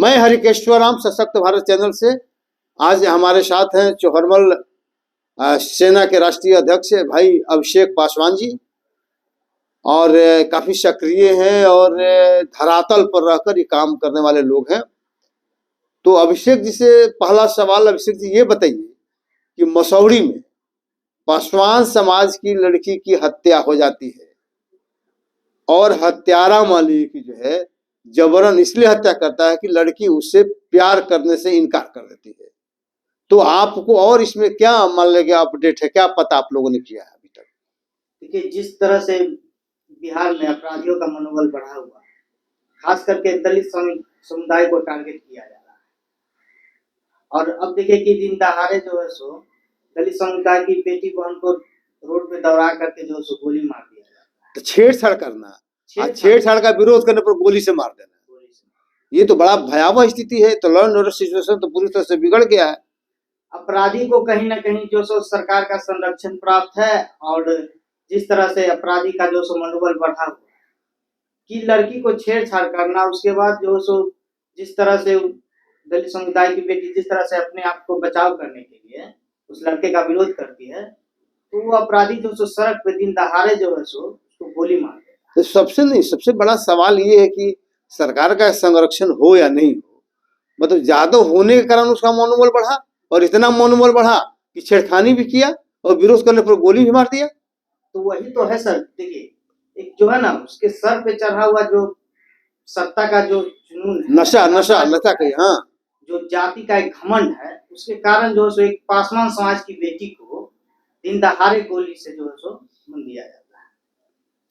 मैं हरिकेश्वराम सशक्त भारत चैनल से। आज हमारे साथ हैं चौहरमल सेना के राष्ट्रीय अध्यक्ष भाई अभिषेक पासवान जी, और काफी सक्रिय हैं और धरातल पर रहकर ये काम करने वाले लोग हैं। तो अभिषेक जी से पहला सवाल, अभिषेक जी ये बताइए कि मसौढ़ी में पासवान समाज की लड़की की हत्या हो जाती है और हत्यारा मान लीजिए कि जो है जबरन इसलिए हत्या करता है कि लड़की उससे प्यार करने से इनकार कर देती है। तो आपको और इसमें क्या मान लीजिए अपडेट है, क्या पता आप लोगों ने किया है अभी तक? देखिए, जिस तरह से बिहार में अपराधियों का मनोबल बढ़ा हुआ है, खास करके दलित समुदाय को टारगेट किया जा रहा है। और अब देखिए कि दिन दहाड़े जो है सो दलित समुदाय की बेटी बहन को रोड पे दौड़ा करके जो है सो गोली मार दिया जाता है। तो छेड़छाड़ करना, छेड़छाड़ का विरोध करने पर गोली से मार देना, ये तो बड़ा भयावह स्थिति है। तो लॉ एंड ऑर्डर सिचुएशन तो पूरी तरह से बिगड़ गया है। अपराधी को कहीं ना कहीं जो सो सरकार का संरक्षण प्राप्त है, और जिस तरह से अपराधी का जो सो मनोबल बढ़ा हुआ है कि लड़की को छेड़छाड़ करना, उसके बाद जो सो जिस तरह से दलित समुदाय की बेटी जिस तरह से अपने आप को बचाव करने के लिए उस लड़के का विरोध करती है, तो वो अपराधी जो सो सड़क पे दिन दहाड़े जो है सो उसको गोली मार देता है। तो सबसे बड़ा सवाल ये है कि सरकार का संरक्षण हो या नहीं हो, मतलब ज्यादा होने के कारण उसका मनोबल बढ़ा, और इतना मनोबल बढ़ा कि छेड़खानी भी किया और विरोध करने पर गोली भी मार दिया। तो वही तो है सर। देखिए, एक जो है ना उसके सर पे चढ़ा हुआ जो सत्ता का जो जुनून है, नशा कही, हाँ, जो जाति का एक घमंड है, उसके कारण जो है सो एक पासवान समाज की बेटी को दिन दहाड़े गोली से जो है सो मार दिया जाता है।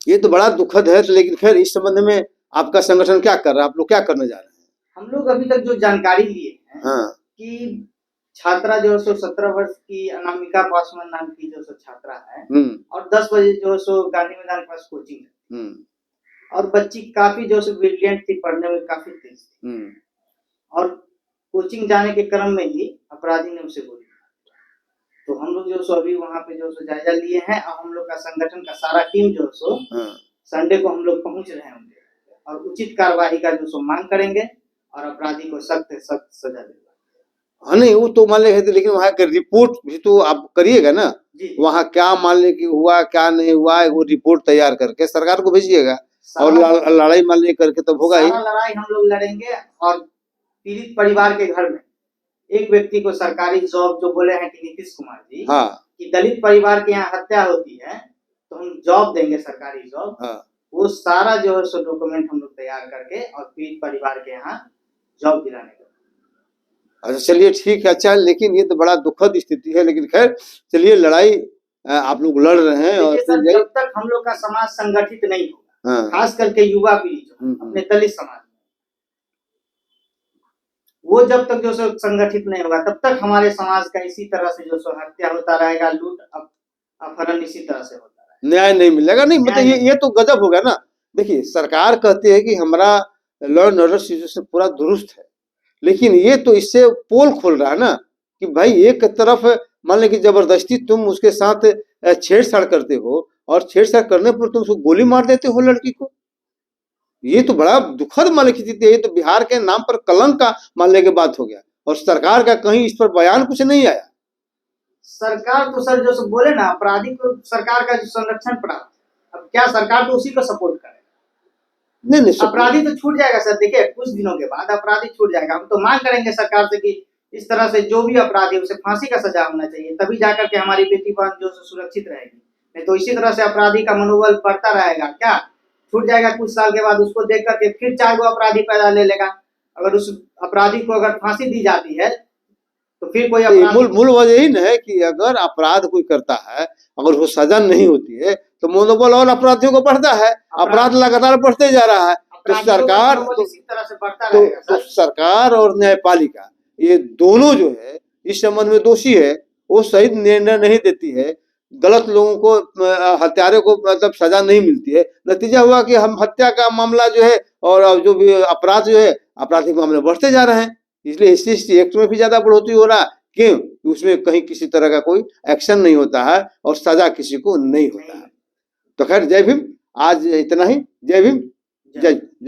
ये तो बड़ा दुखद है। लेकिन खैर, इस संबंध में आपका संगठन क्या कर रहा है, आप लोग क्या करने जा रहे हैं? हम लोग अभी तक जो जानकारी लिए हैं, हाँ, कि छात्रा जो है सो 17 वर्ष की अनामिका पासवान नाम की जो सो छात्रा है, और 10 बजे जो है सो गांधी मैदान पास कोचिंग है, और बच्ची काफी जो सो ब्रिलियंट थी, पढ़ने में काफी तेज थी, और कोचिंग जाने के क्रम में ही अपराधी ने उसे गोली मारी। तो हम लोग जो सो अभी वहाँ पे जो सो जायजा लिए हैं, और हम लोग का संगठन का सारा टीम जो सो संडे को हम लोग पहुंच रहे होंगे और उचित कार्रवाई का जो सो मांग करेंगे और अपराधी को सख्त सजा देंगे। हाँ, नहीं वो तो मान लेते, लेकिन वहाँ की रिपोर्ट भी तो आप करिएगा ना, वहाँ क्या मान ले कि हुआ क्या नहीं हुआ, वो रिपोर्ट तैयार करके सरकार को भेजिएगा, और लड़ाई मान ले करके तब होगा ही। लड़ाई हम लोग लड़ेंगे, और पीड़ित परिवार के घर में एक व्यक्ति को सरकारी जॉब, जो बोले हैं कि नीतीश कुमार जी, हाँ, कि दलित परिवार के यहाँ हत्या होती है तो हम जॉब देंगे, सरकारी जॉब। हाँ, वो सारा जो है सो डॉक्यूमेंट हम लोग तैयार करके और पीड़ित परिवार के यहाँ जॉब दिलाने का। अच्छा, चलिए ठीक है। अच्छा, लेकिन ये तो बड़ा दुखद स्थिति है। लेकिन खैर चलिए, लड़ाई आप लोग लड़ रहे हैं, और जब तक हम लोग का समाज संगठित नहीं होगा, खास करके युवा पीढ़ी जो अपने दलित समाज में, वो जब तक जो सो संगठित नहीं होगा, तब तक हमारे समाज का इसी तरह से जो सो हत्या होता रहेगा, लूट अपहरण इसी तरह से होता रहेगा, न्याय नहीं मिलेगा। नहीं मतलब ये तो गजब हो गया ना। देखिए, सरकार कहती है कि हमारा लॉ एंड ऑर्डर सिचुएशन पूरा दुरुस्त है, लेकिन ये तो इससे पोल खोल रहा है ना कि भाई एक तरफ मान लें कि जबरदस्ती तुम उसके साथ छेड़छाड़ करते हो, और छेड़छाड़ करने पर तुम उसको गोली मार देते हो लड़की को। ये तो बड़ा दुखद मान लें, ये तो बिहार के नाम पर कलंक का मान लें की बात हो गया, और सरकार का कहीं इस पर बयान कुछ नहीं आया। सरकार तो सर जो बोले ना, अपराधी को सरकार का जो संरक्षण प्राप्त, अब क्या सरकार तो उसी को सपोर्ट करे। नहीं, अपराधी तो छूट जाएगा सर। देखिए, कुछ दिनों के बाद अपराधी छूट जाएगा। हम तो मांग करेंगे सरकार से कि इस तरह से जो भी अपराधी उसे फांसी का सजा होना चाहिए, तभी जाकर के हमारी बेटी बहन जो सुरक्षित रहेगी। नहीं तो इसी तरह से अपराधी का मनोबल बढ़ता रहेगा। क्या छूट जाएगा? कुछ साल के बाद उसको देख करके फिर 4 गो अपराधी पैदा ले लेगा। अगर उस अपराधी को अगर फांसी दी जाती है तो फिर कोई मूल वजह यही है कि अगर अपराध कोई करता है, अगर वो सजा नहीं होती है, तो मनोबल और अपराधियों को बढ़ता है, अपराध लगातार बढ़ते जा रहा है। तो सरकार और न्यायपालिका ये दोनों जो है इस संबंध में दोषी है। वो सही निर्णय नहीं देती है, गलत लोगों को, हत्यारे को मतलब सजा नहीं मिलती है। नतीजा हुआ कि हम हत्या का मामला जो है और जो भी अपराध जो है, आपराधिक मामले बढ़ते जा रहे हैं। इसलिए SC एक्ट में भी ज्यादा बढ़ोतरी हो रहा। क्यों? उसमें कहीं किसी तरह का कोई एक्शन नहीं होता है और सजा किसी को नहीं होता है। तो खैर, जय भीम। आज इतना ही। जय भीम। जय